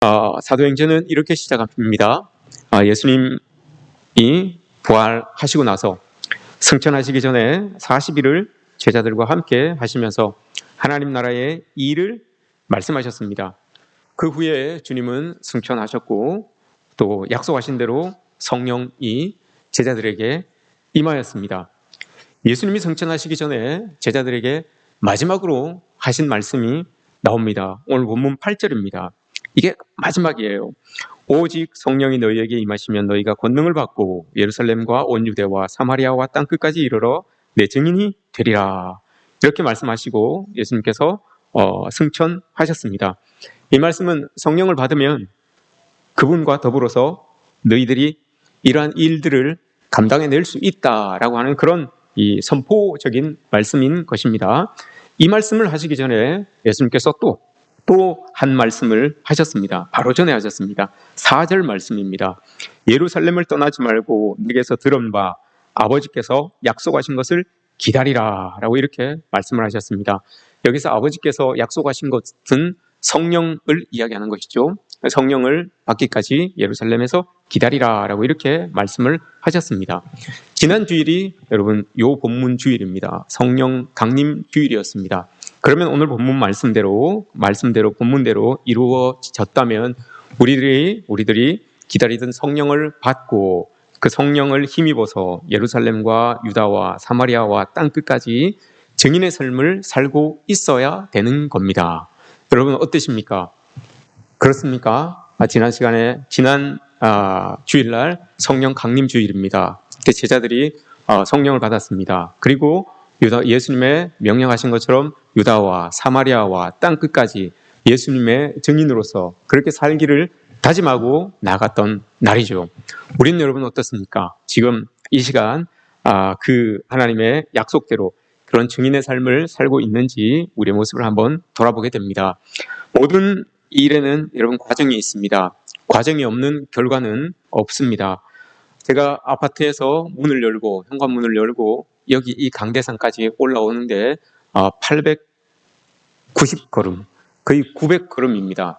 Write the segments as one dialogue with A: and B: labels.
A: 사도행전은 이렇게 시작합니다. 예수님이 부활하시고 나서 승천하시기 전에 40일을 제자들과 함께 하시면서 하나님 나라의 일을 말씀하셨습니다. 그 후에 주님은 승천하셨고 또 약속하신 대로 성령이 제자들에게 임하였습니다. 예수님이 승천하시기 전에 제자들에게 마지막으로 하신 말씀이 나옵니다. 오늘 본문 8절입니다. 이게 마지막이에요. 오직 성령이 너희에게 임하시면 너희가 권능을 받고 예루살렘과 온 유대와 사마리아와 땅끝까지 이르러 내 증인이 되리라. 이렇게 말씀하시고 예수님께서 승천하셨습니다. 이 말씀은 성령을 받으면 그분과 더불어서 너희들이 이러한 일들을 감당해낼 수 있다라고 하는 그런 이 선포적인 말씀인 것입니다. 이 말씀을 하시기 전에 예수님께서 또 한 말씀을 하셨습니다. 바로 전에 하셨습니다. 4절 말씀입니다. 예루살렘을 떠나지 말고 내게서 들은 바 아버지께서 약속하신 것을 기다리라 라고 이렇게 말씀을 하셨습니다. 여기서 아버지께서 약속하신 것은 성령을 이야기하는 것이죠. 성령을 받기까지 예루살렘에서 기다리라 라고 이렇게 말씀을 하셨습니다. 지난 주일이 여러분 요 본문 주일입니다. 성령 강림 주일이었습니다. 그러면 오늘 본문 말씀대로 본문대로 이루어졌다면 우리들이 기다리던 성령을 받고 그 성령을 힘입어서 예루살렘과 유다와 사마리아와 땅끝까지 증인의 삶을 살고 있어야 되는 겁니다. 여러분 어떠십니까? 그렇습니까? 지난 주일날 성령 강림 주일입니다. 그때 제자들이 성령을 받았습니다. 그리고 예수님의 명령하신 것처럼 유다와 사마리아와 땅끝까지 예수님의 증인으로서 그렇게 살기를 다짐하고 나갔던 날이죠. 우리는 여러분 어떻습니까? 지금 이 시간 그 하나님의 약속대로 그런 증인의 삶을 살고 있는지 우리의 모습을 한번 돌아보게 됩니다. 모든 일에는 여러분 과정이 있습니다. 과정이 없는 결과는 없습니다. 제가 아파트에서 문을 열고 현관문을 열고 여기 이 강대상까지 올라오는데 890걸음, 거의 900걸음입니다.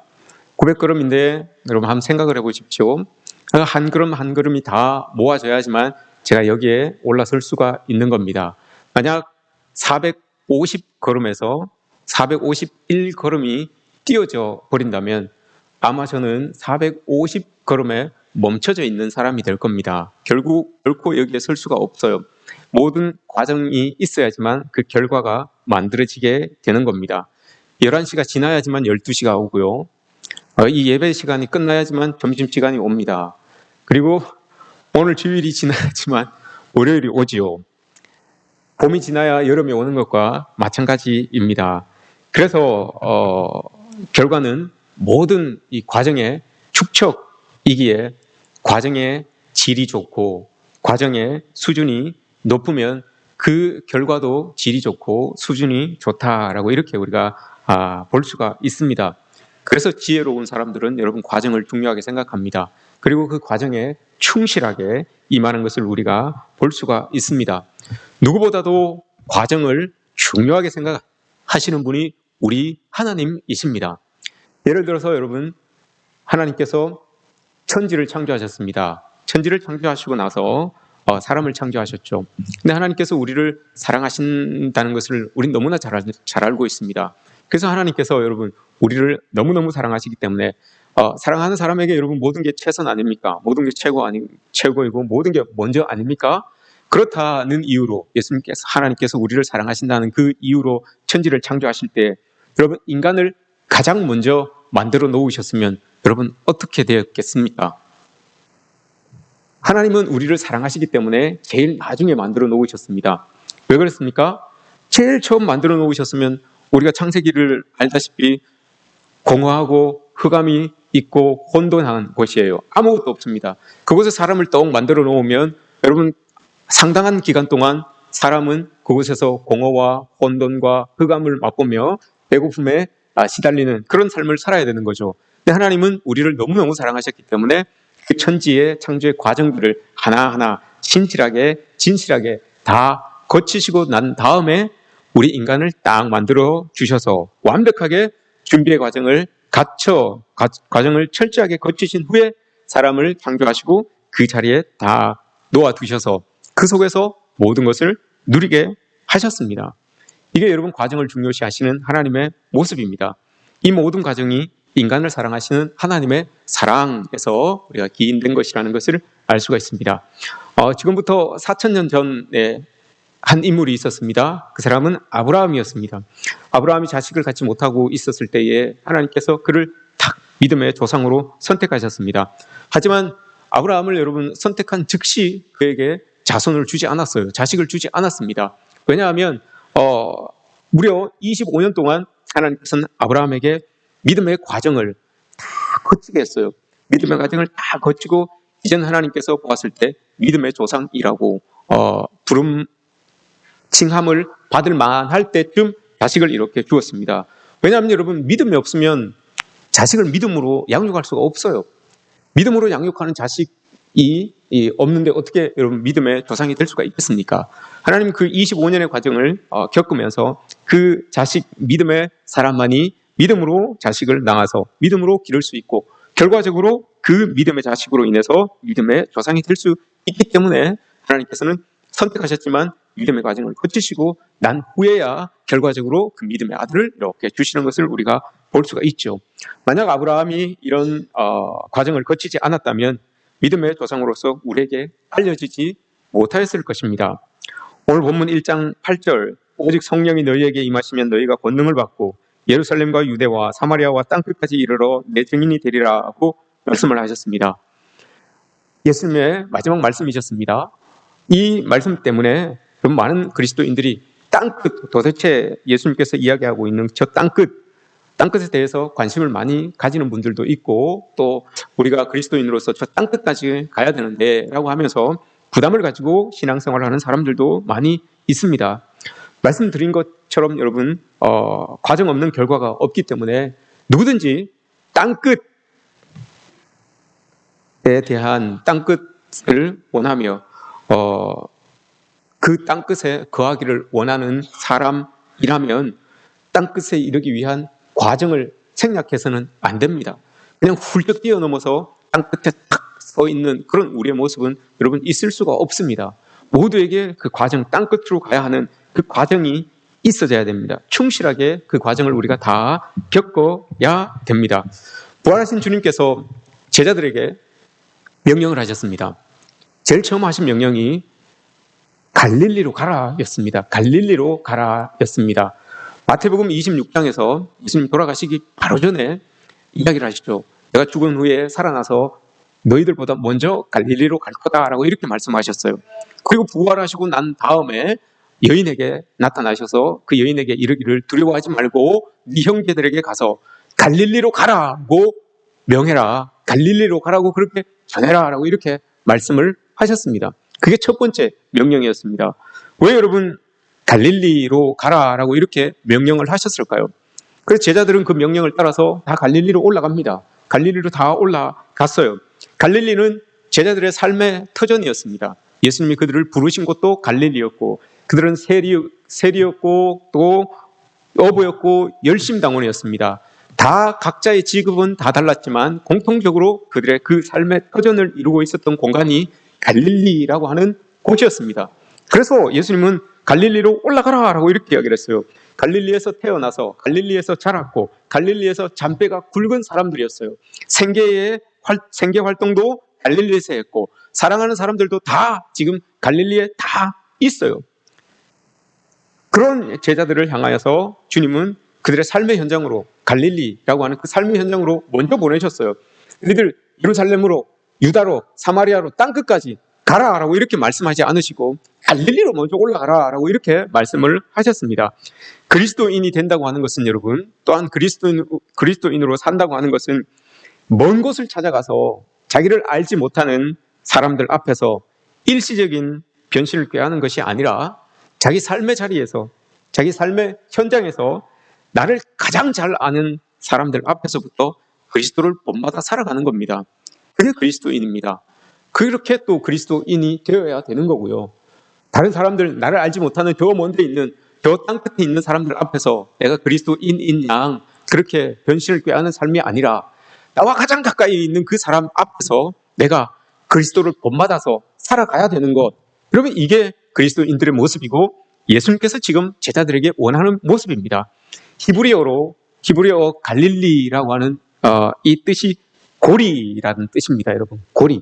A: 900걸음인데 여러분 한번 생각을 해보십시오. 한 걸음 한 걸음이 다 모아져야지만 제가 여기에 올라설 수가 있는 겁니다. 만약 450걸음에서 451걸음이 띄어져 버린다면 아마 저는 450걸음에 멈춰져 있는 사람이 될 겁니다. 결국 결코 여기에 설 수가 없어요. 모든 과정이 있어야지만 그 결과가 만들어지게 되는 겁니다. 11시가 지나야지만 12시가 오고요. 이 예배 시간이 끝나야지만 점심시간이 옵니다. 그리고 오늘 주일이 지나야지만 월요일이 오지요. 봄이 지나야 여름이 오는 것과 마찬가지입니다. 그래서 결과는 모든 이 과정의 축척이기에 과정의 질이 좋고 과정의 수준이 높으면 그 결과도 질이 좋고 수준이 좋다라고 이렇게 우리가 볼 수가 있습니다. 그래서 지혜로운 사람들은 여러분 과정을 중요하게 생각합니다. 그리고 그 과정에 충실하게 임하는 것을 우리가 볼 수가 있습니다. 누구보다도 과정을 중요하게 생각하시는 분이 우리 하나님이십니다. 예를 들어서 여러분 하나님께서 천지를 창조하셨습니다. 천지를 창조하시고 나서 사람을 창조하셨죠. 근데 하나님께서 우리를 사랑하신다는 것을 우린 너무나 잘 알고 있습니다. 그래서 하나님께서 여러분 우리를 너무너무 사랑하시기 때문에 사랑하는 사람에게 여러분 모든 게 최선 아닙니까? 모든 게 최고이고 모든 게 먼저 아닙니까? 그렇다는 이유로 하나님께서 우리를 사랑하신다는 그 이유로 천지를 창조하실 때 여러분 인간을 가장 먼저 만들어 놓으셨으면 여러분 어떻게 되었겠습니까? 하나님은 우리를 사랑하시기 때문에 제일 나중에 만들어 놓으셨습니다. 왜 그렇습니까? 제일 처음 만들어 놓으셨으면 우리가 창세기를 알다시피 공허하고 흑암이 있고 혼돈한 곳이에요. 아무것도 없습니다. 그곳에 사람을 떡 만들어 놓으면 여러분 상당한 기간 동안 사람은 그곳에서 공허와 혼돈과 흑암을 맛보며 배고픔에 시달리는 그런 삶을 살아야 되는 거죠. 근데 하나님은 우리를 너무너무 사랑하셨기 때문에 그 천지의 창조의 과정들을 하나하나 진실하게 다 거치시고 난 다음에 우리 인간을 딱 만들어 주셔서 완벽하게 준비의 과정을 과정을 철저하게 거치신 후에 사람을 창조하시고 그 자리에 다 놓아두셔서 그 속에서 모든 것을 누리게 하셨습니다. 이게 여러분 과정을 중요시하시는 하나님의 모습입니다. 이 모든 과정이 인간을 사랑하시는 하나님의 사랑에서 우리가 기인된 것이라는 것을 알 수가 있습니다. 지금부터 4,000년 전에 한 인물이 있었습니다. 그 사람은 아브라함이었습니다. 아브라함이 자식을 갖지 못하고 있었을 때에 하나님께서 그를 탁 믿음의 조상으로 선택하셨습니다. 하지만 아브라함을 여러분 선택한 즉시 그에게 자손을 주지 않았어요. 자식을 주지 않았습니다. 왜냐하면 무려 25년 동안 하나님께서는 아브라함에게 믿음의 과정을 다 거치게 했어요. 믿음의 과정을 다 거치고 이제는 하나님께서 보았을 때 믿음의 조상이라고 칭함을 받을 만할 때쯤 자식을 이렇게 주었습니다. 왜냐하면 여러분 믿음이 없으면 자식을 믿음으로 양육할 수가 없어요. 믿음으로 양육하는 자식이 없는데 어떻게 여러분 믿음의 조상이 될 수가 있겠습니까? 하나님 그 25년의 과정을 겪으면서 그 자식 믿음의 사람만이 믿음으로 자식을 낳아서 믿음으로 기를 수 있고 결과적으로 그 믿음의 자식으로 인해서 믿음의 조상이 될 수 있기 때문에 하나님께서는 선택하셨지만 믿음의 과정을 거치시고 난 후에야 결과적으로 그 믿음의 아들을 이렇게 주시는 것을 우리가 볼 수가 있죠. 만약 아브라함이 이런 과정을 거치지 않았다면 믿음의 조상으로서 우리에게 알려지지 못하였을 것입니다. 오늘 본문 1장 8절 오직 성령이 너희에게 임하시면 너희가 권능을 받고 예루살렘과 유대와 사마리아와 땅끝까지 이르러 내 증인이 되리라고 말씀을 하셨습니다. 예수님의 마지막 말씀이셨습니다. 이 말씀 때문에 많은 그리스도인들이 땅끝, 도대체 예수님께서 이야기하고 있는 저 땅끝에 대해서 관심을 많이 가지는 분들도 있고 또 우리가 그리스도인으로서 저 땅끝까지 가야 되는데 라고 하면서 부담을 가지고 신앙생활을 하는 사람들도 많이 있습니다. 말씀드린 것처럼 여러분 과정 없는 결과가 없기 때문에 누구든지 땅끝에 대한 땅끝을 원하며 그 땅끝에 거하기를 원하는 사람이라면 땅끝에 이르기 위한 과정을 생략해서는 안 됩니다. 그냥 훌쩍 뛰어넘어서 땅끝에 탁 서 있는 그런 우리의 모습은 여러분 있을 수가 없습니다. 모두에게 그 과정, 땅끝으로 가야 하는 그 과정이 있어져야 됩니다. 충실하게 그 과정을 우리가 다 겪어야 됩니다. 부활하신 주님께서 제자들에게 명령을 하셨습니다. 제일 처음 하신 명령이 갈릴리로 가라 였습니다. 갈릴리로 가라 였습니다. 마태복음 26장에서 예수님 돌아가시기 바로 전에 이야기를 하시죠. 내가 죽은 후에 살아나서 너희들보다 먼저 갈릴리로 갈 거다라고 이렇게 말씀하셨어요. 그리고 부활하시고 난 다음에 여인에게 나타나셔서 그 여인에게 이르기를 두려워하지 말고 네 형제들에게 가서 갈릴리로 가라고 명해라. 갈릴리로 가라고 그렇게 전해라 라고 이렇게 말씀을 하셨습니다. 그게 첫 번째 명령이었습니다. 왜 여러분 갈릴리로 가라라고 이렇게 명령을 하셨을까요? 그래서 제자들은 그 명령을 따라서 다 갈릴리로 올라갑니다. 갈릴리로 다 올라갔어요. 갈릴리는 제자들의 삶의 터전이었습니다. 예수님이 그들을 부르신 곳도 갈릴리였고 그들은 세리였고 또 어부였고 열심당원이었습니다. 다 각자의 직업은 다 달랐지만 공통적으로 그들의 그 삶의 터전을 이루고 있었던 공간이 갈릴리라고 하는 곳이었습니다. 그래서 예수님은 갈릴리로 올라가라 라고 이렇게 이야기를 했어요. 갈릴리에서 태어나서 갈릴리에서 자랐고 갈릴리에서 잔뼈가 굵은 사람들이었어요. 생계 활동도 갈릴리에서 했고 사랑하는 사람들도 다 지금 갈릴리에 다 있어요. 그런 제자들을 향하여서 주님은 그들의 삶의 현장으로 갈릴리라고 하는 그 삶의 현장으로 먼저 보내셨어요. 너희들 예루살렘으로 유다로 사마리아로 땅끝까지 가라라고 이렇게 말씀하지 않으시고 갈릴리로 먼저 올라가라라고 이렇게 말씀을 하셨습니다. 그리스도인이 된다고 하는 것은 여러분 또한 그리스도인으로 산다고 하는 것은 먼 곳을 찾아가서 자기를 알지 못하는 사람들 앞에서 일시적인 변신을 꾀하는 것이 아니라 자기 삶의 자리에서 자기 삶의 현장에서 나를 가장 잘 아는 사람들 앞에서부터 그리스도를 본받아 살아가는 겁니다. 그게 그리스도인입니다. 그렇게 또 그리스도인이 되어야 되는 거고요. 다른 사람들, 나를 알지 못하는 저 먼 데 있는 저 땅끝에 있는 사람들 앞에서 내가 그리스도인인 양 그렇게 변신을 꾀하는 삶이 아니라 나와 가장 가까이 있는 그 사람 앞에서 내가 그리스도를 본받아서 살아가야 되는 것. 여러분, 이게 그리스도인들의 모습이고 예수님께서 지금 제자들에게 원하는 모습입니다. 히브리어 갈릴리라고 하는 이 뜻이 고리라는 뜻입니다. 여러분, 고리.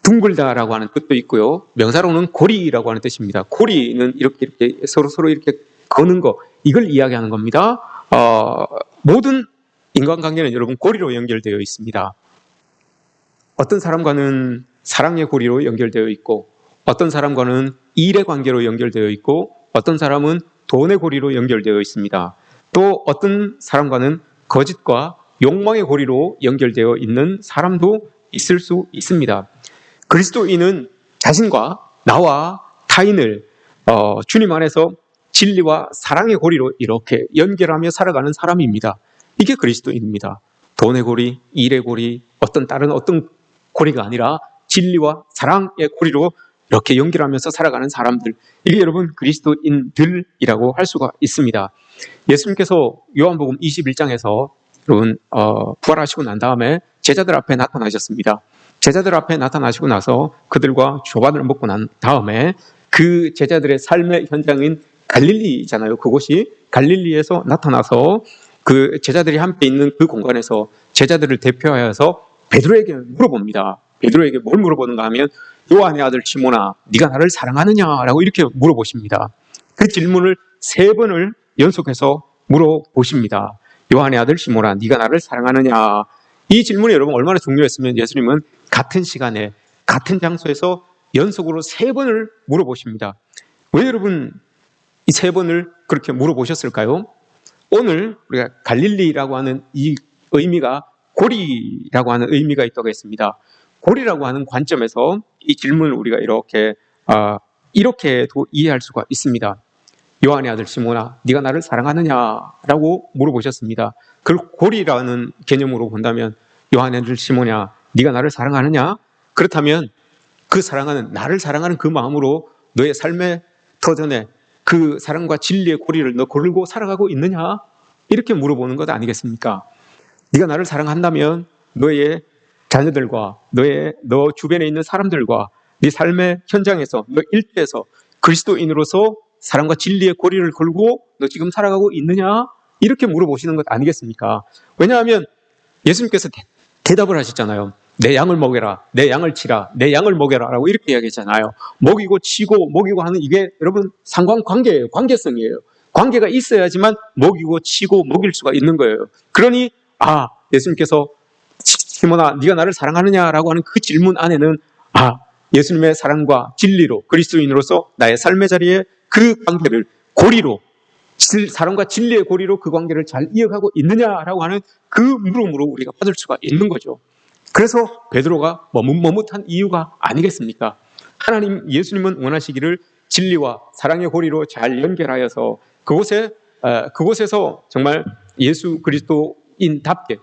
A: 둥글다라고 하는 뜻도 있고요. 명사로는 고리라고 하는 뜻입니다. 고리는 이렇게 서로 이렇게 거는 거, 이걸 이야기하는 겁니다. 모든 인간관계는 여러분 고리로 연결되어 있습니다. 어떤 사람과는 사랑의 고리로 연결되어 있고, 어떤 사람과는 일의 관계로 연결되어 있고, 어떤 사람은 돈의 고리로 연결되어 있습니다. 또 어떤 사람과는 거짓과 욕망의 고리로 연결되어 있는 사람도 있을 수 있습니다. 그리스도인은 자신과 나와 타인을 주님 안에서 진리와 사랑의 고리로 이렇게 연결하며 살아가는 사람입니다. 이게 그리스도인입니다. 돈의 고리, 일의 고리, 다른 어떤 고리가 아니라 진리와 사랑의 고리로 이렇게 연결하면서 살아가는 사람들, 이게 여러분 그리스도인들이라고 할 수가 있습니다. 예수님께서 요한복음 21장에서 여러분 부활하시고 난 다음에 제자들 앞에 나타나셨습니다. 제자들 앞에 나타나시고 나서 그들과 조반을 먹고 난 다음에 그 제자들의 삶의 현장인 갈릴리잖아요. 그곳이 갈릴리에서 나타나서 그 제자들이 함께 있는 그 공간에서 제자들을 대표하여서 베드로에게 물어봅니다. 베드로에게 뭘 물어보는가 하면 요한의 아들 시몬아, 네가 나를 사랑하느냐라고 이렇게 물어보십니다. 그 질문을 3번을 연속해서 물어보십니다. 요한의 아들 시몬아, 네가 나를 사랑하느냐. 이 질문이 여러분 얼마나 중요했으면 예수님은 같은 시간에 같은 장소에서 연속으로 3번을 물어보십니다. 왜 여러분 이 3번을 그렇게 물어보셨을까요? 오늘 우리가 갈릴리라고 하는 이 의미가 고리라고 하는 의미가 있다고 했습니다. 고리라고 하는 관점에서 이 질문을 우리가 이렇게도 이해할 수가 있습니다. 요한의 아들 시몬아, 네가 나를 사랑하느냐라고 물어보셨습니다. 그걸 고리라는 개념으로 본다면 요한의 아들 시몬아, 네가 나를 사랑하느냐? 그렇다면 그 사랑하는, 나를 사랑하는 그 마음으로 너의 삶의 터전에 그 사랑과 진리의 고리를 너 걸고 살아가고 있느냐? 이렇게 물어보는 것 아니겠습니까? 네가 나를 사랑한다면 너의 자녀들과 너 주변에 있는 사람들과 네 삶의 현장에서, 너 일대에서 그리스도인으로서 사랑과 진리의 고리를 걸고 너 지금 살아가고 있느냐? 이렇게 물어보시는 것 아니겠습니까? 왜냐하면 예수님께서 대답을 하셨잖아요. 내 양을 먹여라, 내 양을 치라, 내 양을 먹여라 라고 이렇게 이야기했잖아요. 먹이고 치고 먹이고 하는 이게 여러분 상관관계예요. 관계성이에요. 관계가 있어야지만 먹이고 치고 먹일 수가 있는 거예요. 그러니 예수님께서 시몬아, 네가 나를 사랑하느냐라고 하는 그 질문 안에는 예수님의 사랑과 진리로 그리스도인으로서 나의 삶의 자리에 그 관계를 고리로, 사랑과 진리의 고리로 그 관계를 잘 이어가고 있느냐라고 하는 그 물음으로 우리가 받을 수가 있는 거죠. 그래서 베드로가 머뭇머뭇한 이유가 아니겠습니까? 하나님, 예수님은 원하시기를 진리와 사랑의 고리로 잘 연결하여서 그곳에서 정말 예수 그리스도인답게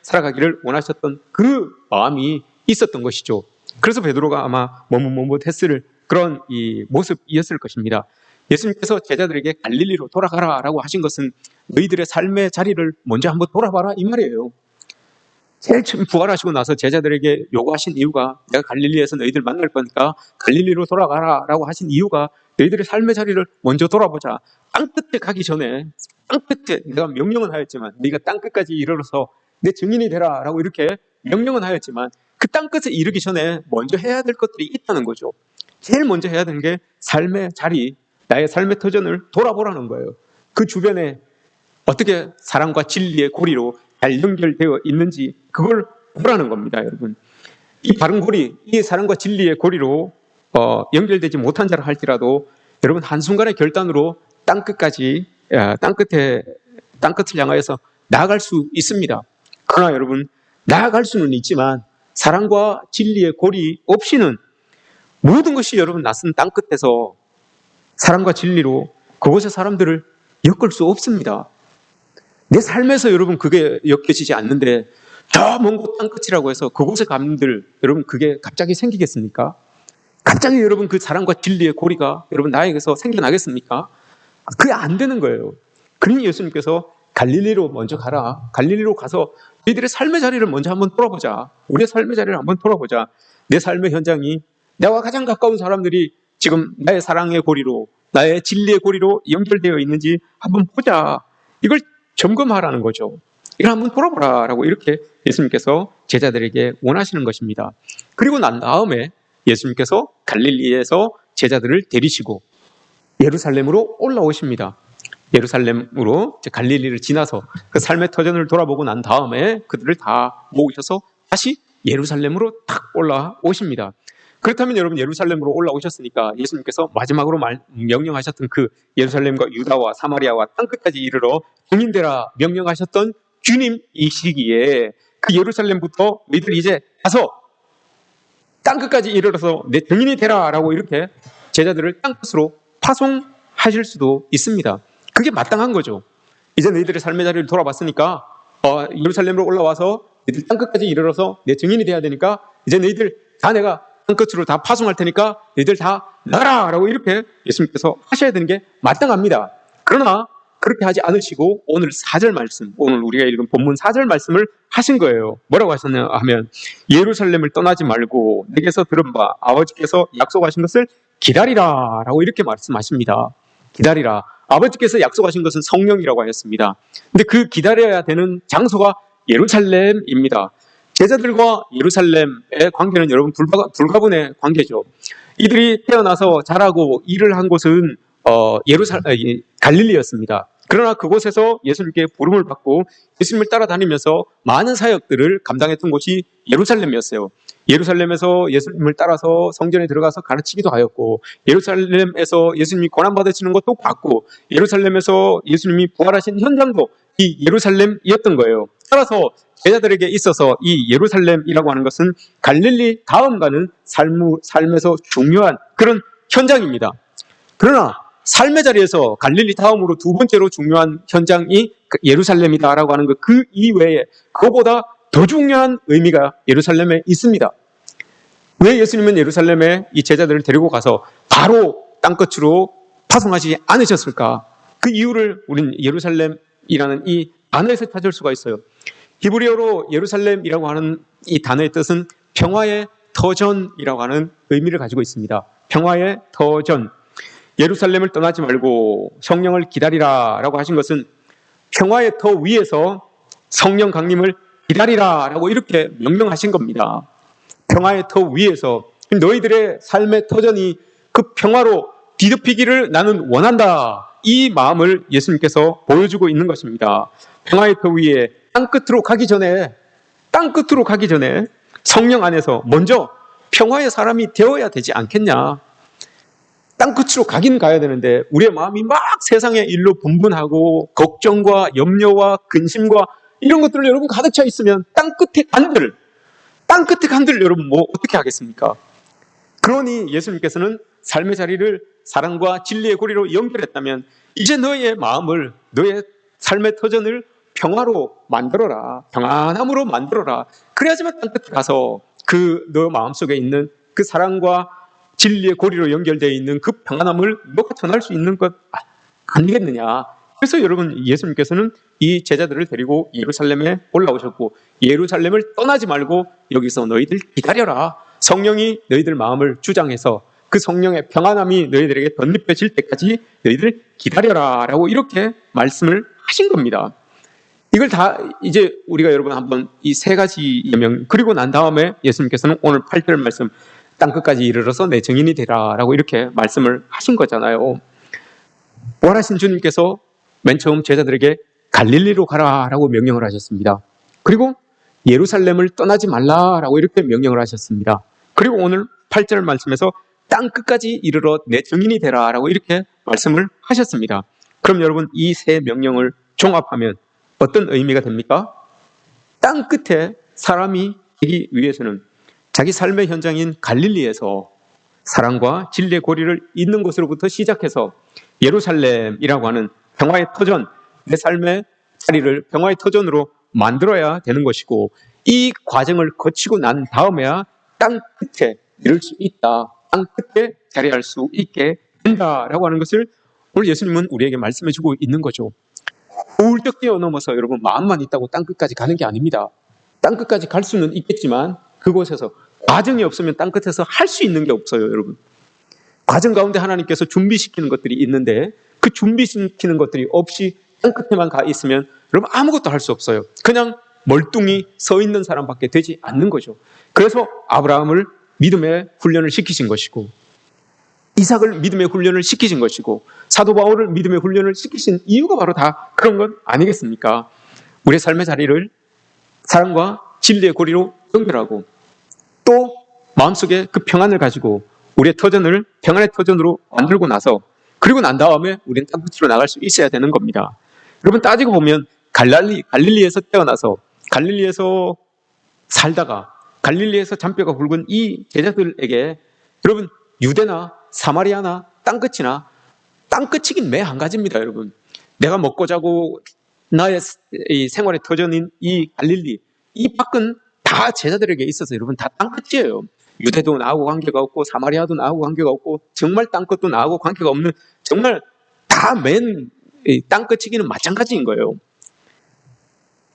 A: 살아가기를 원하셨던 그 마음이 있었던 것이죠. 그래서 베드로가 아마 머뭇머뭇했을 그런 이 모습이었을 것입니다. 예수님께서 제자들에게 갈릴리로 돌아가라라고 하신 것은 너희들의 삶의 자리를 먼저 한번 돌아봐라 이 말이에요. 제일 처음 부활하시고 나서 제자들에게 요구하신 이유가, 내가 갈릴리에서 너희들 만날 거니까 갈릴리로 돌아가라라고 하신 이유가 너희들의 삶의 자리를 먼저 돌아보자. 땅끝에 가기 전에, 땅끝에 내가 명령은 하였지만 네가 땅끝까지 이르러서 내 증인이 되라라고 이렇게 명령은 하였지만 그 땅끝에 이르기 전에 먼저 해야 될 것들이 있다는 거죠. 제일 먼저 해야 되는 게 삶의 자리, 나의 삶의 터전을 돌아보라는 거예요. 그 주변에 어떻게 사랑과 진리의 고리로 잘 연결되어 있는지 그걸 보라는 겁니다, 여러분. 이 바른 고리, 이 사랑과 진리의 고리로 연결되지 못한 자라 할지라도 여러분 한순간의 결단으로 땅끝을 향하여서 나아갈 수 있습니다. 그러나 여러분, 나아갈 수는 있지만 사랑과 진리의 고리 없이는 모든 것이 여러분 낯선 땅끝에서 사랑과 진리로 그곳의 사람들을 엮을 수 없습니다. 내 삶에서 여러분 그게 엮여지지 않는데 저 먼 곳 땅끝이라고 해서 그곳에 감들 여러분 그게 갑자기 생기겠습니까? 갑자기 여러분 그 사랑과 진리의 고리가 여러분 나에게서 생겨나겠습니까? 그게 안 되는 거예요. 그러니 예수님께서 갈릴리로 먼저 가라. 갈릴리로 가서 너희들의 삶의 자리를 먼저 한번 돌아보자. 우리의 삶의 자리를 한번 돌아보자. 내 삶의 현장이 나와 가장 가까운 사람들이 지금 나의 사랑의 고리로, 나의 진리의 고리로 연결되어 있는지 한번 보자. 이걸 점검하라는 거죠. 이걸 한번 돌아보라라고 이렇게 예수님께서 제자들에게 원하시는 것입니다. 그리고 난 다음에 예수님께서 갈릴리에서 제자들을 데리시고 예루살렘으로 올라오십니다. 예루살렘으로 갈릴리를 지나서 그 삶의 터전을 돌아보고 난 다음에 그들을 다 모으셔서 다시 예루살렘으로 탁 올라오십니다. 그렇다면 여러분, 예루살렘으로 올라오셨으니까 예수님께서 마지막으로 명령하셨던 그 예루살렘과 유다와 사마리아와 땅끝까지 이르러 증인되라 명령하셨던 주님 이 시기에 그 예루살렘부터 너희들 이제 가서 땅끝까지 이르러서 내 증인이 되라 라고 이렇게 제자들을 땅끝으로 파송하실 수도 있습니다. 그게 마땅한 거죠. 이제 너희들의 삶의 자리를 돌아봤으니까 예루살렘으로 올라와서 너희들 땅끝까지 이르러서 내 증인이 돼야 되니까 이제 너희들 다 내가 땅끝으로 다 파송할 테니까 너희들 다 나가라 라고 이렇게 예수님께서 하셔야 되는 게 마땅합니다. 그러나 그렇게 하지 않으시고 오늘 4절 말씀, 오늘 우리가 읽은 본문 4절 말씀을 하신 거예요. 뭐라고 하셨냐 하면 예루살렘을 떠나지 말고 내게서 들은 바 아버지께서 약속하신 것을 기다리라 라고 이렇게 말씀하십니다. 기다리라. 아버지께서 약속하신 것은 성령이라고 하였습니다. 근데 그 기다려야 되는 장소가 예루살렘입니다. 제자들과 예루살렘의 관계는 여러분 불가분의 관계죠. 이들이 태어나서 자라고 일을 한 곳은 갈릴리였습니다. 그러나 그곳에서 예수님께 부름을 받고 예수님을 따라다니면서 많은 사역들을 감당했던 곳이 예루살렘이었어요. 예루살렘에서 예수님을 따라서 성전에 들어가서 가르치기도 하였고, 예루살렘에서 예수님이 고난받으시는 것도 봤고, 예루살렘에서 예수님이 부활하신 현장도 이 예루살렘이었던 거예요. 따라서 제자들에게 있어서 이 예루살렘이라고 하는 것은 갈릴리 다음 가는 삶에서 중요한 그런 현장입니다. 그러나 삶의 자리에서 갈릴리 다음으로 두 번째로 중요한 현장이 예루살렘이다라고 하는 것, 그 이외에 그거보다 더 중요한 의미가 예루살렘에 있습니다. 왜 예수님은 예루살렘에 이 제자들을 데리고 가서 바로 땅끝으로 파송하지 않으셨을까? 그 이유를 우리는 예루살렘이라는 이 단어에서 찾을 수가 있어요. 히브리어로 예루살렘이라고 하는 이 단어의 뜻은 평화의 터전이라고 하는 의미를 가지고 있습니다. 평화의 터전. 예루살렘을 떠나지 말고 성령을 기다리라 라고 하신 것은 평화의 터 위에서 성령 강림을 기다리라 라고 이렇게 명령하신 겁니다. 평화의 터 위에서 너희들의 삶의 터전이 그 평화로 뒤덮이기를 나는 원한다. 이 마음을 예수님께서 보여주고 있는 것입니다. 평화의 터 위에 땅끝으로 가기 전에 성령 안에서 먼저 평화의 사람이 되어야 되지 않겠냐. 땅끝으로 가긴 가야 되는데 우리의 마음이 막 세상의 일로 분분하고 걱정과 염려와 근심과 이런 것들을 여러분 가득 차 있으면 땅끝에 간들 여러분 뭐 어떻게 하겠습니까? 그러니 예수님께서는 삶의 자리를 사랑과 진리의 고리로 연결했다면 이제 너의 마음을, 너의 삶의 터전을 평화로 만들어라. 평안함으로 만들어라. 그래야지만 땅끝에 가서 그 너 마음속에 있는 그 사랑과 진리의 고리로 연결되어 있는 그 평안함을 너가 전할 수 있는 것 아니겠느냐. 그래서 여러분 예수님께서는 이 제자들을 데리고 예루살렘에 올라오셨고 예루살렘을 떠나지 말고 여기서 너희들 기다려라. 성령이 너희들 마음을 주장해서 그 성령의 평안함이 너희들에게 덧입혀질 때까지 너희들 기다려라 라고 이렇게 말씀을 하신 겁니다. 이걸 다 이제 우리가 여러분 한번 이 세 가지 예명 그리고 난 다음에 예수님께서는 오늘 8절 말씀 땅끝까지 이르러서 내 증인이 되라 라고 이렇게 말씀을 하신 거잖아요. 부활하신 주님께서 맨 처음 제자들에게 갈릴리로 가라 라고 명령을 하셨습니다. 그리고 예루살렘을 떠나지 말라 라고 이렇게 명령을 하셨습니다. 그리고 오늘 8절 말씀에서 땅끝까지 이르러 내 증인이 되라 라고 이렇게 말씀을 하셨습니다. 그럼 여러분 이 세 명령을 종합하면 어떤 의미가 됩니까? 땅끝에 사람이 되기 위해서는 자기 삶의 현장인 갈릴리에서 사랑과 진리의 고리를 잇는 곳으로부터 시작해서 예루살렘이라고 하는 평화의 터전, 내 삶의 자리를 평화의 터전으로 만들어야 되는 것이고 이 과정을 거치고 난 다음에야 땅 끝에 이룰 수 있다. 땅 끝에 자리할 수 있게 된다라고 하는 것을 오늘 예수님은 우리에게 말씀해 주고 있는 거죠. 훌쩍 뛰어넘어서 여러분 마음만 있다고 땅끝까지 가는 게 아닙니다. 땅끝까지 갈 수는 있겠지만 그곳에서 과정이 없으면 땅끝에서 할 수 있는 게 없어요, 여러분. 과정 가운데 하나님께서 준비시키는 것들이 있는데 그 준비시키는 것들이 없이 땅끝에만 가 있으면 여러분 아무것도 할 수 없어요. 그냥 멀뚱히 서 있는 사람밖에 되지 않는 거죠. 그래서 아브라함을 믿음의 훈련을 시키신 것이고 이삭을 믿음의 훈련을 시키신 것이고 사도 바울을 믿음의 훈련을 시키신 이유가 바로 다 그런 것 아니겠습니까? 우리의 삶의 자리를 사랑과 진리의 고리로 연결하고 또 마음속에 그 평안을 가지고 우리의 터전을 평안의 터전으로 만들고 나서 그리고 난 다음에 우리는 땅끝으로 나갈 수 있어야 되는 겁니다. 여러분 따지고 보면 갈릴리에서 태어나서 갈릴리에서 살다가 갈릴리에서 잔뼈가 굵은 이 제자들에게 여러분 유대나 사마리아나 땅끝이긴 매 한 가지입니다. 여러분 내가 먹고 자고 나의 이 생활의 터전인 이 갈릴리 이 밖은 다 제자들에게 있어서 여러분 다 땅끝이에요. 유대도 나하고 관계가 없고 사마리아도 나하고 관계가 없고 정말 땅끝도 나하고 관계가 없는 정말 다 맨 땅끝이기는 마찬가지인 거예요.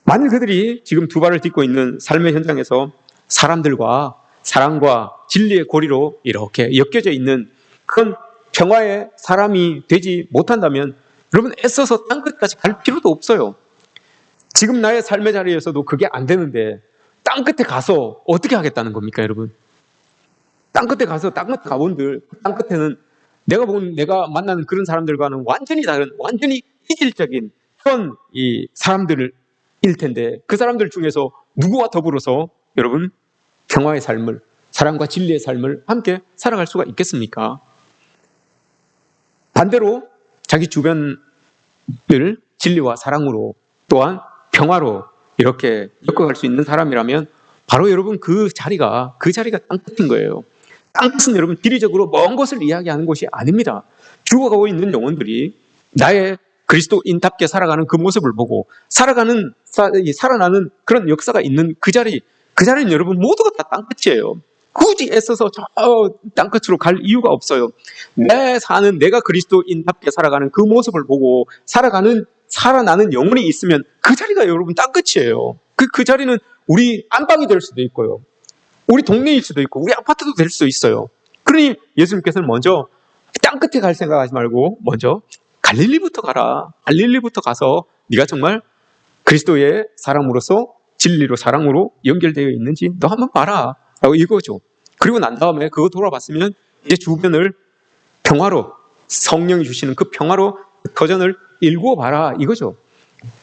A: 만일 그들이 지금 두 발을 딛고 있는 삶의 현장에서 사람들과 사랑과 진리의 고리로 이렇게 엮여져 있는 그런 평화의 사람이 되지 못한다면 여러분 애써서 땅끝까지 갈 필요도 없어요. 지금 나의 삶의 자리에서도 그게 안 되는데 땅끝에 가서 어떻게 하겠다는 겁니까, 여러분? 땅끝에 가서 땅끝 가본들 땅끝에는 내가 만나는 그런 사람들과는 완전히 다른 완전히 이질적인 그런 이 사람들일 텐데 그 사람들 중에서 누구와 더불어서 여러분 평화의 삶을 사랑과 진리의 삶을 함께 살아갈 수가 있겠습니까? 반대로 자기 주변을 진리와 사랑으로 또한 평화로 이렇게 엮어갈 수 있는 사람이라면 바로 여러분 그 자리가 땅끝인 거예요. 땅끝은 여러분 지리적으로 먼 곳을 이야기하는 곳이 아닙니다. 죽어가고 있는 영혼들이 나의 그리스도인답게 살아가는 그 모습을 보고 살아나는 그런 역사가 있는 그 자리는 여러분 모두가 다 땅끝이에요. 굳이 애써서 저 땅끝으로 갈 이유가 없어요. 내가 그리스도인답게 살아가는 그 모습을 보고 살아나는 영혼이 있으면 그 자리가 여러분 땅끝이에요. 그 자리는 우리 안방이 될 수도 있고요. 우리 동네일 수도 있고 우리 아파트도 될 수도 있어요. 그러니 예수님께서는 먼저 땅끝에 갈 생각하지 말고 먼저 갈릴리부터 가라. 갈릴리부터 가서 네가 정말 그리스도의 사람으로서 진리로 사랑으로 연결되어 있는지 너 한번 봐라 라고 이거죠. 그리고 난 다음에 그거 돌아봤으면 이제 주변을 평화로 성령이 주시는 그 평화로 터전을 일구어 봐라 이거죠.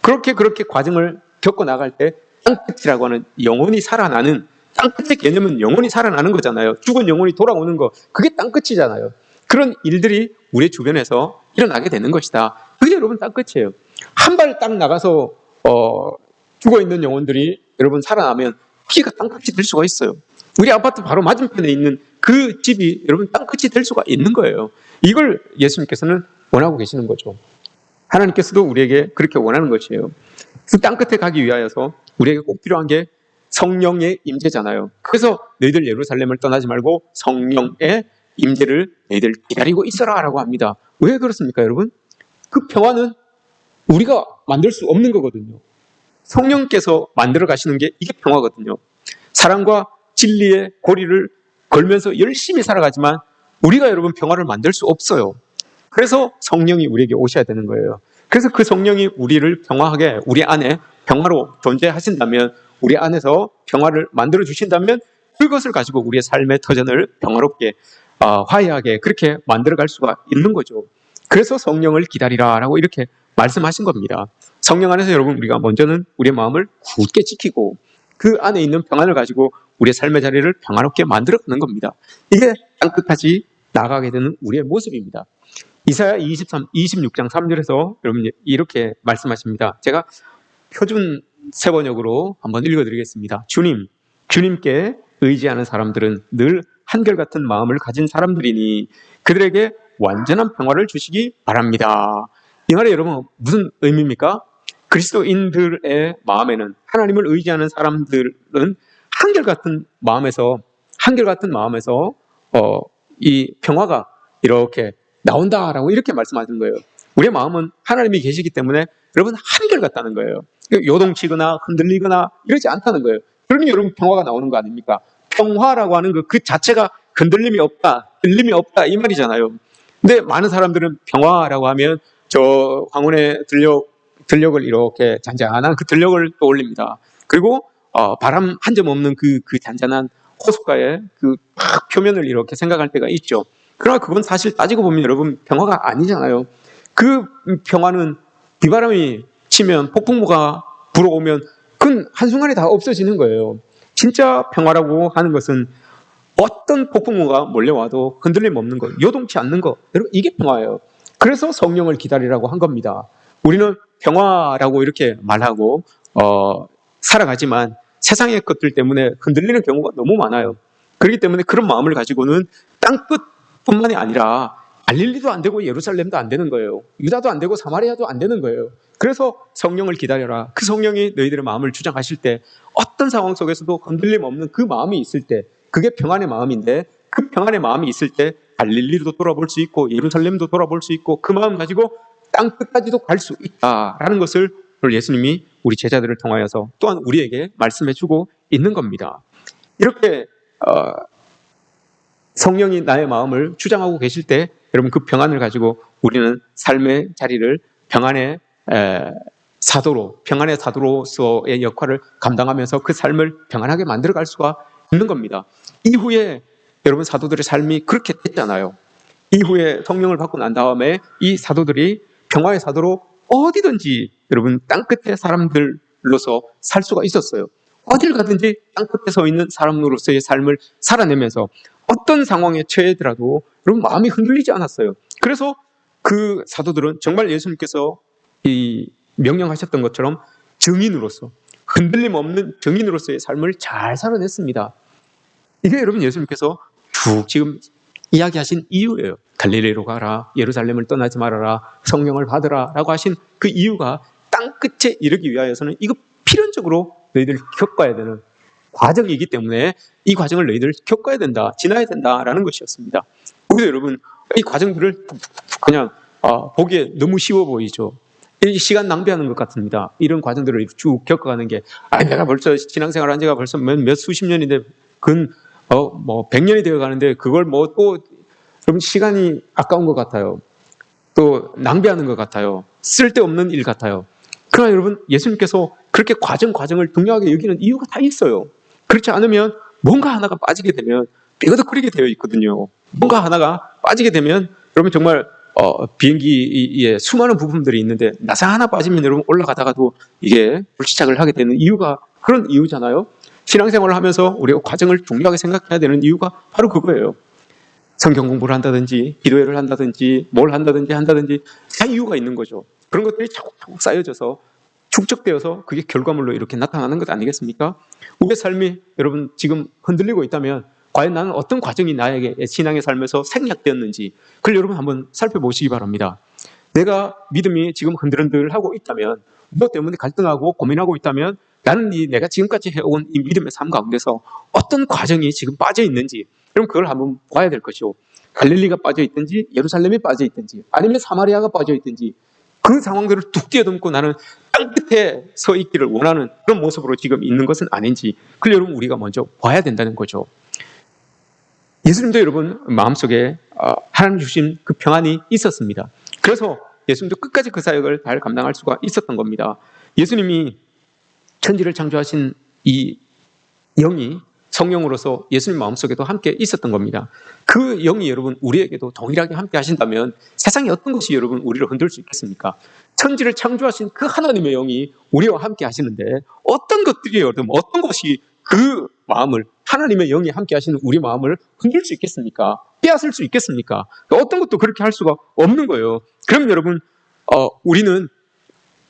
A: 그렇게 과정을 겪어 나갈 때 땅끝이라고 하는 영혼이 살아나는 땅끝의 개념은 영혼이 살아나는 거잖아요. 죽은 영혼이 돌아오는 거 그게 땅끝이잖아요. 그런 일들이 우리 주변에서 일어나게 되는 것이다. 그게 여러분 땅끝이에요. 한 발 딱 나가서 죽어있는 영혼들이 여러분 살아나면 피가 땅끝이 될 수가 있어요. 우리 아파트 바로 맞은편에 있는 그 집이 여러분 땅끝이 될 수가 있는 거예요. 이걸 예수님께서는 원하고 계시는 거죠. 하나님께서도 우리에게 그렇게 원하는 것이에요. 그 땅끝에 가기 위하여서 우리에게 꼭 필요한 게 성령의 임재잖아요. 그래서 너희들 예루살렘을 떠나지 말고 성령의 임재를 너희들 기다리고 있어라 라고 합니다. 왜 그렇습니까, 여러분? 그 평화는 우리가 만들 수 없는 거거든요. 성령께서 만들어 가시는 게 이게 평화거든요. 사랑과 진리의 고리를 걸면서 열심히 살아가지만 우리가 여러분 평화를 만들 수 없어요. 그래서 성령이 우리에게 오셔야 되는 거예요. 그래서 그 성령이 우리를 평화하게 우리 안에 평화로 존재하신다면 우리 안에서 평화를 만들어 주신다면 그것을 가지고 우리의 삶의 터전을 평화롭게 화해하게 그렇게 만들어 갈 수가 있는 거죠. 그래서 성령을 기다리라라고 이렇게 말씀하신 겁니다. 성령 안에서 여러분 우리가 먼저는 우리의 마음을 굳게 지키고 그 안에 있는 평안을 가지고 우리의 삶의 자리를 평화롭게 만들어가는 겁니다. 이게 땅끝까지 나가게 되는 우리의 모습입니다. 이사야 26장 3절에서 여러분 이렇게 말씀하십니다. 제가 표준 세번역으로 한번 읽어드리겠습니다. 주님께 의지하는 사람들은 늘 한결같은 마음을 가진 사람들이니 그들에게 완전한 평화를 주시기 바랍니다. 이 말이 여러분 무슨 의미입니까? 그리스도인들의 마음에는 하나님을 의지하는 사람들은 한결같은 마음에서 이 평화가 이렇게 나온다라고 이렇게 말씀하시는 거예요. 우리의 마음은 하나님이 계시기 때문에 여러분 한결같다는 거예요. 요동치거나 흔들리거나 이러지 않다는 거예요. 그러니 여러분 평화가 나오는 거 아닙니까? 평화라고 하는 그 자체가 흔들림이 없다, 들림이 없다 이 말이잖아요. 근데 많은 사람들은 평화라고 하면 저 황혼의 들녘을 이렇게 잔잔한 그 들녘을 떠올립니다. 그리고 바람 한 점 없는 그 잔잔한 호숫가의 그 표면을 이렇게 생각할 때가 있죠. 그러나 그건 사실 따지고 보면 여러분 평화가 아니잖아요. 그 평화는 비바람이 치면 폭풍우가 불어오면 그건 한순간에 다 없어지는 거예요. 진짜 평화라고 하는 것은 어떤 폭풍우가 몰려와도 흔들림 없는 것, 요동치 않는 것, 여러분 이게 평화예요. 그래서 성령을 기다리라고 한 겁니다. 우리는 평화라고 이렇게 말하고 살아가지만 세상의 것들 때문에 흔들리는 경우가 너무 많아요. 그렇기 때문에 그런 마음을 가지고는 땅끝뿐만이 아니라 갈릴리도 안 되고 예루살렘도 안 되는 거예요. 유다도 안 되고 사마리아도 안 되는 거예요. 그래서 성령을 기다려라. 그 성령이 너희들의 마음을 주장하실 때 어떤 상황 속에서도 흔들림 없는 그 마음이 있을 때 그게 평안의 마음인데 그 평안의 마음이 있을 때 갈릴리도 돌아볼 수 있고 예루살렘도 돌아볼 수 있고 그 마음 가지고 땅끝까지도 갈 수 있다라는 것을 예수님이 우리 제자들을 통하여서 또한 우리에게 말씀해주고 있는 겁니다. 이렇게 성령이 나의 마음을 주장하고 계실 때 여러분 그 평안을 가지고 우리는 삶의 자리를 평안의 사도로서의 역할을 감당하면서 그 삶을 평안하게 만들어갈 수가 있는 겁니다. 이후에 여러분 사도들의 삶이 그렇게 됐잖아요. 이후에 성령을 받고 난 다음에 이 사도들이 평화의 사도로 어디든지 여러분 땅끝의 사람들로서 살 수가 있었어요. 어딜 가든지 땅끝에 서 있는 사람으로서의 삶을 살아내면서 어떤 상황에 처해더라도 여러분 마음이 흔들리지 않았어요. 그래서 그 사도들은 정말 예수님께서 이 명령하셨던 것처럼 증인으로서 흔들림 없는 증인으로서의 삶을 잘 살아냈습니다. 이게 여러분 예수님께서 쭉 지금 이야기하신 이유예요. 갈릴리로 가라, 예루살렘을 떠나지 말아라, 성령을 받으라 라고 하신 그 이유가 땅끝에 이르기 위하여서는 이거 필연적으로 너희들 겪어야 되는 과정이기 때문에 이 과정을 너희들 겪어야 된다, 지나야 된다라는 것이었습니다. 우리도 여러분 이 과정들을 그냥 보기에 너무 쉬워 보이죠. 이 시간 낭비하는 것 같습니다. 이런 과정들을 쭉 겪어가는 게 내가 벌써 신앙생활 한 지가 벌써 몇 수십 년인데 근 100년이 되어 가는데 그걸 또 좀 시간이 아까운 것 같아요. 또 낭비하는 것 같아요. 쓸데없는 일 같아요. 그러나 여러분 예수님께서 그렇게 과정을 중요하게 여기는 이유가 다 있어요. 그렇지 않으면 뭔가 하나가 빠지게 되면 삐그덕거리게 되어 있거든요. 뭔가 하나가 빠지게 되면 여러분 정말 비행기에 수많은 부품들이 있는데 나사 하나 빠지면 여러분 올라가다가도 이게 불시착을 하게 되는 이유가 그런 이유잖아요. 신앙생활을 하면서 우리가 과정을 중요하게 생각해야 되는 이유가 바로 그거예요. 성경 공부를 한다든지 기도회를 한다든지 뭘 한다든지 다 이유가 있는 거죠. 그런 것들이 차곡차곡 쌓여져서 축적되어서 그게 결과물로 이렇게 나타나는 것 아니겠습니까? 우리의 삶이 여러분 지금 흔들리고 있다면 과연 나는 어떤 과정이 나에게 신앙의 삶에서 생략되었는지 그걸 여러분 한번 살펴보시기 바랍니다. 내가 믿음이 지금 흔들흔들하고 있다면 무엇 때문에 갈등하고 고민하고 있다면 나는 내가 지금까지 해온 이 믿음의 삶 가운데서 어떤 과정이 지금 빠져 있는지 그럼 그걸 한번 봐야 될 것이고 갈릴리가 빠져 있든지 예루살렘이 빠져 있든지 아니면 사마리아가 빠져 있든지 그 상황들을 뚝 뛰어넘고 나는 땅끝에 서 있기를 원하는 그런 모습으로 지금 있는 것은 아닌지 그걸 여러분 우리가 먼저 봐야 된다는 거죠. 예수님도 여러분 마음속에 하나님 주신 그 평안이 있었습니다. 그래서 예수님도 끝까지 그 사역을 잘 감당할 수가 있었던 겁니다. 예수님이 천지를 창조하신 이 영이 성령으로서 예수님 마음속에도 함께 있었던 겁니다. 그 영이 여러분 우리에게도 동일하게 함께 하신다면 세상에 어떤 것이 여러분 우리를 흔들 수 있겠습니까? 천지를 창조하신 그 하나님의 영이 우리와 함께 하시는데 어떤 것들이 여러분 어떤 것이 그 마음을 하나님의 영이 함께 하시는 우리 마음을 흔들 수 있겠습니까? 빼앗을 수 있겠습니까? 어떤 것도 그렇게 할 수가 없는 거예요. 그럼 여러분 우리는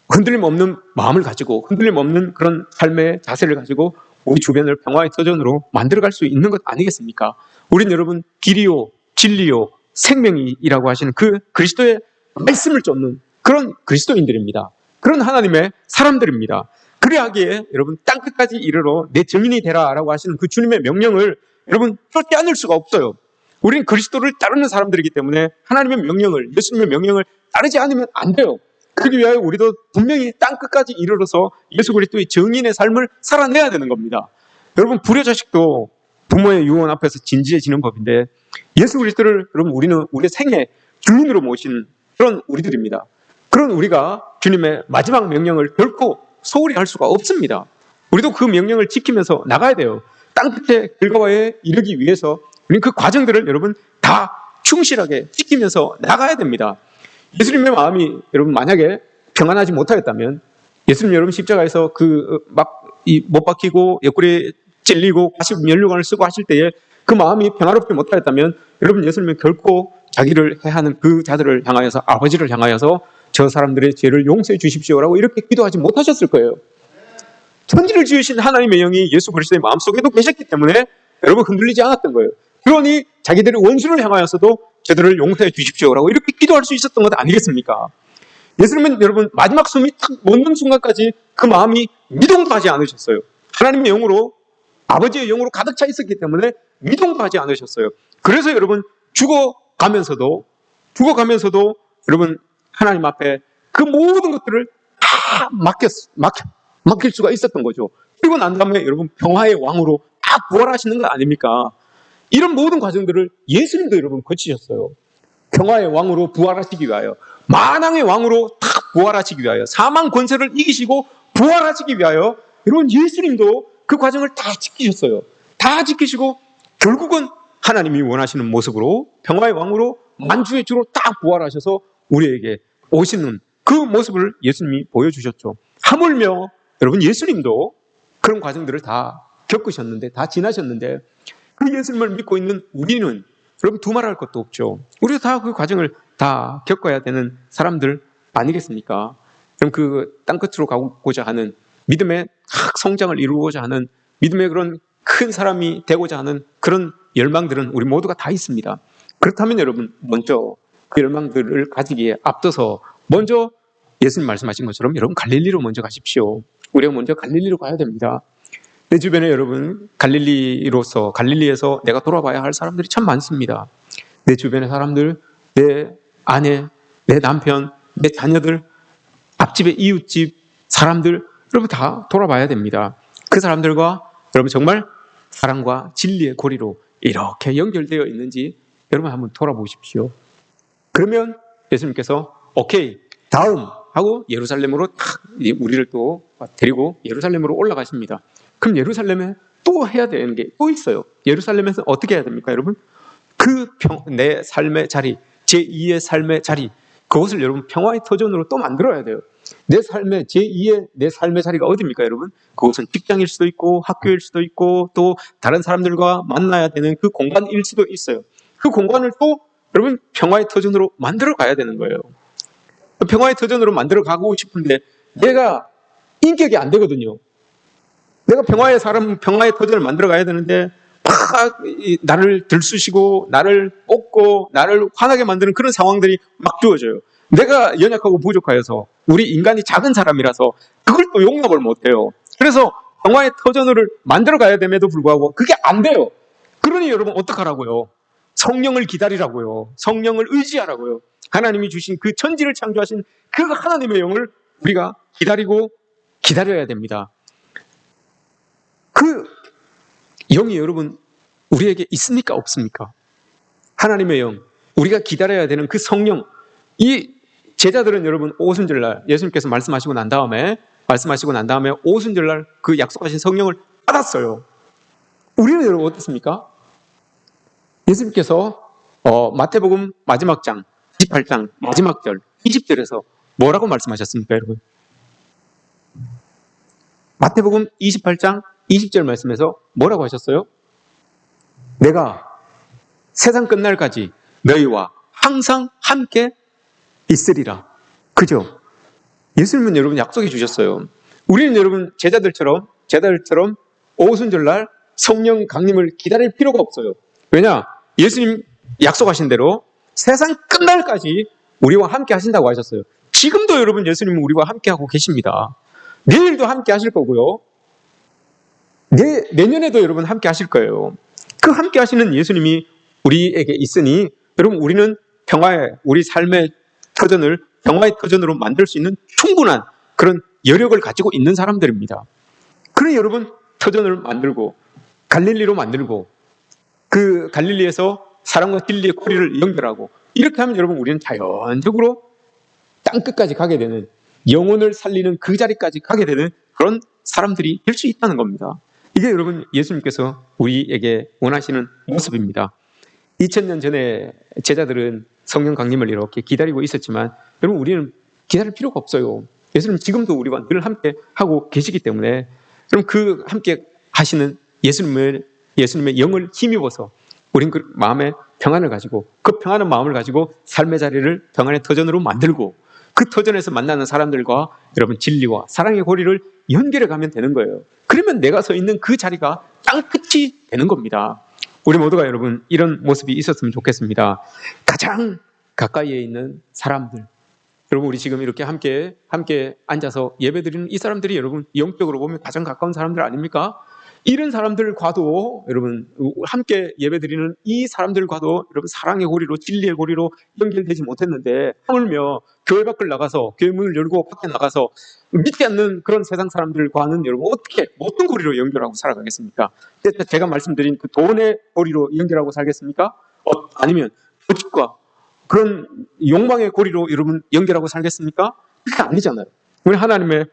A: 흔들림 없는 마음을 가지고 흔들림 없는 그런 삶의 자세를 가지고 우리 주변을 평화의 터전으로 만들어갈 수 있는 것 아니겠습니까? 우린 여러분 길이요 진리요 생명이라고 하시는 그 그리스도의 말씀을 쫓는 그런 그리스도인들입니다. 그런 하나님의 사람들입니다. 그래야기에 여러분 땅끝까지 이르러 내 증인이 되라라고 하시는 그 주님의 명령을 여러분 쫓지 않을 수가 없어요. 우리는 그리스도를 따르는 사람들이기 때문에 하나님의 명령을 예수님의 명령을 따르지 않으면 안 돼요. 그러기 위하여 우리도 분명히 땅 끝까지 이르러서 예수 그리스도의 정인의 삶을 살아내야 되는 겁니다. 여러분, 불효자식도 부모의 유언 앞에서 진지해지는 법인데, 예수 그리스도를 여러분 우리는 우리의 생애 주인으로 모신 그런 우리들입니다. 그런 우리가 주님의 마지막 명령을 결코 소홀히 할 수가 없습니다. 우리도 그 명령을 지키면서 나가야 돼요. 땅 끝에 길가와에 이르기 위해서 우리는 그 과정들을 여러분 다 충실하게 지키면서 나가야 됩니다. 예수님의 마음이 여러분 만약에 평안하지 못하였다면, 예수님 여러분 십자가에서 못 박히고 옆구리에 찔리고 가시 면류관을 쓰고 하실 때에 그 마음이 평화롭지 못하였다면, 여러분 예수님은 결코 자기를 해하는 그 자들을 향하여서, 아버지를 향하여서 저 사람들의 죄를 용서해 주십시오라고 이렇게 기도하지 못하셨을 거예요. 천지를 지으신 하나님의 영이 예수 그리스도의 마음속에도 계셨기 때문에 여러분 흔들리지 않았던 거예요. 그러니 자기들의 원수를 향하여서도 저들을 용서해 주십시오라고 이렇게 기도할 수 있었던 것 아니겠습니까? 예수님은 여러분 마지막 숨이 탁 멎는 순간까지 그 마음이 미동도 하지 않으셨어요. 하나님의 영으로, 아버지의 영으로 가득 차 있었기 때문에 미동도 하지 않으셨어요. 그래서 여러분 죽어가면서도 여러분 하나님 앞에 그 모든 것들을 다 맡길 수가 있었던 거죠. 그리고 난 다음에 여러분 평화의 왕으로 다 부활하시는 거 아닙니까? 이런 모든 과정들을 예수님도 여러분 거치셨어요. 평화의 왕으로 부활하시기 위하여, 만왕의 왕으로 다 부활하시기 위하여, 사망 권세를 이기시고 부활하시기 위하여 여러분 예수님도 그 과정을 다 지키셨어요. 다 지키시고 결국은 하나님이 원하시는 모습으로 평화의 왕으로 만주의 주로 딱 부활하셔서 우리에게 오시는 그 모습을 예수님이 보여주셨죠. 하물며 여러분 예수님도 그런 과정들을 다 겪으셨는데, 다 지나셨는데, 그 예수님을 믿고 있는 우리는 여러분 두말할 것도 없죠. 우리도 다 그 과정을 다 겪어야 되는 사람들 아니겠습니까? 그럼 그 땅끝으로 가고자 하는 믿음의 성장을 이루고자 하는 믿음의 그런 큰 사람이 되고자 하는 그런 열망들은 우리 모두가 다 있습니다. 그렇다면 여러분 먼저 그 열망들을 가지기에 앞서서 먼저 예수님 말씀하신 것처럼 여러분 갈릴리로 먼저 가십시오. 우리가 먼저 갈릴리로 가야 됩니다. 내 주변에 여러분 갈릴리에서 내가 돌아봐야 할 사람들이 참 많습니다. 내 주변의 사람들, 내 아내, 내 남편, 내 자녀들, 앞집의 이웃집 사람들, 여러분 다 돌아봐야 됩니다. 그 사람들과 여러분 정말 사랑과 진리의 고리로 이렇게 연결되어 있는지 여러분 한번 돌아보십시오. 그러면 예수님께서 오케이 다음 하고 예루살렘으로 탁 우리를 또 데리고 예루살렘으로 올라가십니다. 그럼 예루살렘에 또 해야 되는 게 또 있어요. 예루살렘에서 어떻게 해야 됩니까, 여러분? 내 삶의 자리, 제2의 삶의 자리, 그것을 여러분 평화의 터전으로 또 만들어야 돼요. 내 삶의 제2의 내 삶의 자리가 어디입니까, 여러분? 그것은 직장일 수도 있고 학교일 수도 있고 또 다른 사람들과 만나야 되는 그 공간일 수도 있어요. 그 공간을 또 여러분 평화의 터전으로 만들어 가야 되는 거예요. 평화의 터전으로 만들어 가고 싶은데 내가 인격이 안 되거든요. 내가 평화의 터전을 만들어 가야 되는데 막 나를 들쑤시고 나를 꽂고 나를 화나게 만드는 그런 상황들이 막 주어져요. 내가 연약하고 부족하여서, 우리 인간이 작은 사람이라서 그걸 또 용납을 못해요. 그래서 평화의 터전을 만들어 가야 됨에도 불구하고 그게 안 돼요. 그러니 여러분 어떡하라고요? 성령을 기다리라고요. 성령을 의지하라고요. 하나님이 주신 그 천지를 창조하신 그 하나님의 영을 우리가 기다려야 됩니다. 그 영이 여러분 우리에게 있습니까, 없습니까? 하나님의 영, 우리가 기다려야 되는 그 성령. 이 제자들은 여러분 오순절날 예수님께서 말씀하시고 난 다음에 오순절날 그 약속하신 성령을 받았어요. 우리는 여러분 어떻습니까? 예수님께서 마태복음 마지막 장 28장 마지막 절 20절에서 뭐라고 말씀하셨습니까, 여러분? 마태복음 28장 20절 말씀에서 뭐라고 하셨어요? 내가 세상 끝날까지 너희와 항상 함께 있으리라. 그죠? 예수님은 여러분 약속해 주셨어요. 우리는 여러분 제자들처럼 오순절날 성령 강림을 기다릴 필요가 없어요. 왜냐? 예수님 약속하신 대로 세상 끝날까지 우리와 함께 하신다고 하셨어요. 지금도 여러분 예수님은 우리와 함께 하고 계십니다. 내일도 함께 하실 거고요. 내년에도 여러분 함께 하실 거예요. 그 함께 하시는 예수님이 우리에게 있으니 여러분 우리는 평화의 우리 삶의 터전을 평화의 터전으로 만들 수 있는 충분한 그런 여력을 가지고 있는 사람들입니다. 그러니 여러분, 터전을 만들고 갈릴리로 만들고 그 갈릴리에서 사랑과 진리의 고리를 연결하고 이렇게 하면 여러분, 우리는 자연적으로 땅끝까지 가게 되는, 영혼을 살리는 그 자리까지 가게 되는 그런 사람들이 될 수 있다는 겁니다. 이게 여러분, 예수님께서 우리에게 원하시는 모습입니다. 2000년 전에 제자들은 성령 강림을 이렇게 기다리고 있었지만 여러분, 우리는 기다릴 필요가 없어요. 예수님 지금도 우리와 늘 함께 하고 계시기 때문에 그럼 그 함께 하시는 예수님의 영을 힘입어서 우린 그 마음에 평안을 가지고, 그 평안한 마음을 가지고 삶의 자리를 평안의 터전으로 만들고, 그 터전에서 만나는 사람들과 여러분 진리와 사랑의 고리를 연결해 가면 되는 거예요. 그러면 내가 서 있는 그 자리가 땅끝이 되는 겁니다. 우리 모두가 여러분 이런 모습이 있었으면 좋겠습니다. 가장 가까이에 있는 사람들, 여러분 우리 지금 이렇게 함께 앉아서 예배드리는 이 사람들이 여러분 영적으로 보면 가장 가까운 사람들 아닙니까? 이런 사람들과도 여러분 함께 예배드리는 이 사람들과도 여러분 사랑의 고리로, 진리의 고리로 연결되지 못했는데, 하물며 교회 밖을 나가서, 교회 문을 열고 밖에 나가서 믿지 않는 그런 세상 사람들과는 여러분 어떻게 어떤 고리로 연결하고 살아가겠습니까? 제가 말씀드린 그 돈의 고리로 연결하고 살겠습니까? 아니면 조직과 그런 욕망의 고리로 여러분 연결하고 살겠습니까? 그게 아니잖아요. 우리 하나님의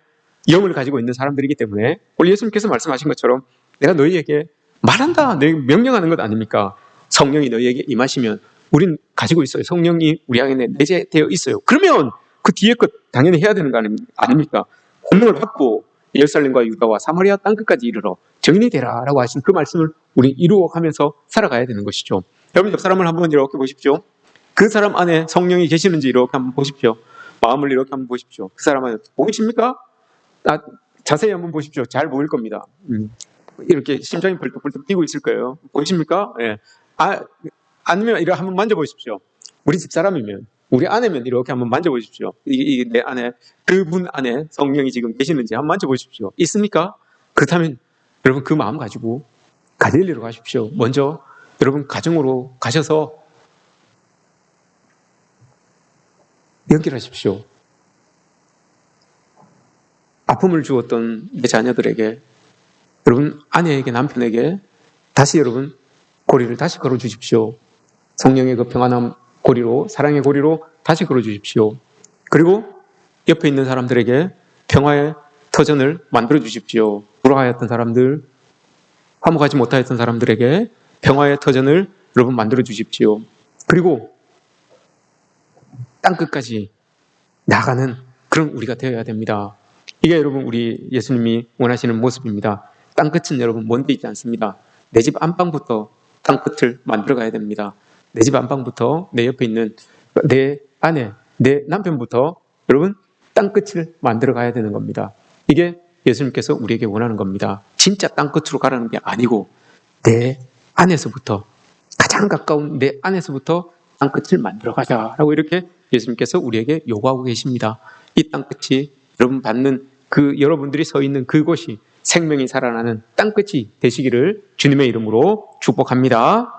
A: 영을 가지고 있는 사람들이기 때문에 오늘 예수님께서 말씀하신 것처럼 내가 너희에게 말한다, 내가 명령하는 것 아닙니까? 성령이 너희에게 임하시면 우린 가지고 있어요. 성령이 우리 안에 내재되어 있어요. 그러면 그 뒤에 것 당연히 해야 되는 거 아닙니까? 권능을 받고 예루살렘과 유다와 사마리아 땅끝까지 이르러 증인이 되라 라고 하신 그 말씀을 우리 이루어가면서 살아가야 되는 것이죠. 여러분 옆 사람을 한번 이렇게 보십시오. 그 사람 안에 성령이 계시는지 이렇게 한번 보십시오. 마음을 이렇게 한번 보십시오. 그 사람 안에 보이십니까? 자세히 한번 보십시오. 잘 보일 겁니다. 이렇게 심장이 벌떡벌떡 뛰고 있을 거예요. 보이십니까? 예. 아니면 이렇게 한번 만져보십시오. 우리 집사람이면, 우리 아내면 이렇게 한번 만져보십시오. 내 안에, 그분 안에 성령이 지금 계시는지 한번 만져보십시오. 있습니까? 그렇다면 여러분 그 마음 가지고 갈릴리로 가십시오. 먼저 여러분 가정으로 가셔서 연결하십시오. 아픔을 주었던 내 자녀들에게, 여러분 아내에게, 남편에게 다시 여러분 고리를 다시 걸어주십시오. 성령의 그 평안한 고리로, 사랑의 고리로 다시 걸어주십시오. 그리고 옆에 있는 사람들에게 평화의 터전을 만들어 주십시오. 불화하였던 사람들, 화목하지 못하였던 사람들에게 평화의 터전을 여러분 만들어 주십시오. 그리고 땅끝까지 나가는 그런 우리가 되어야 됩니다. 이게 여러분 우리 예수님이 원하시는 모습입니다. 땅끝은 여러분 먼 데 있지 않습니다. 내 집 안방부터 땅끝을 만들어 가야 됩니다. 내 집 안방부터, 내 옆에 있는 내 아내, 내 남편부터 여러분 땅끝을 만들어 가야 되는 겁니다. 이게 예수님께서 우리에게 원하는 겁니다. 진짜 땅끝으로 가라는 게 아니고 내 안에서부터, 가장 가까운 내 안에서부터 땅끝을 만들어 가자라고 이렇게 예수님께서 우리에게 요구하고 계십니다. 이 땅끝이 여러분 받는 그 여러분들이 서 있는 그곳이 생명이 살아나는 땅끝이 되시기를 주님의 이름으로 축복합니다.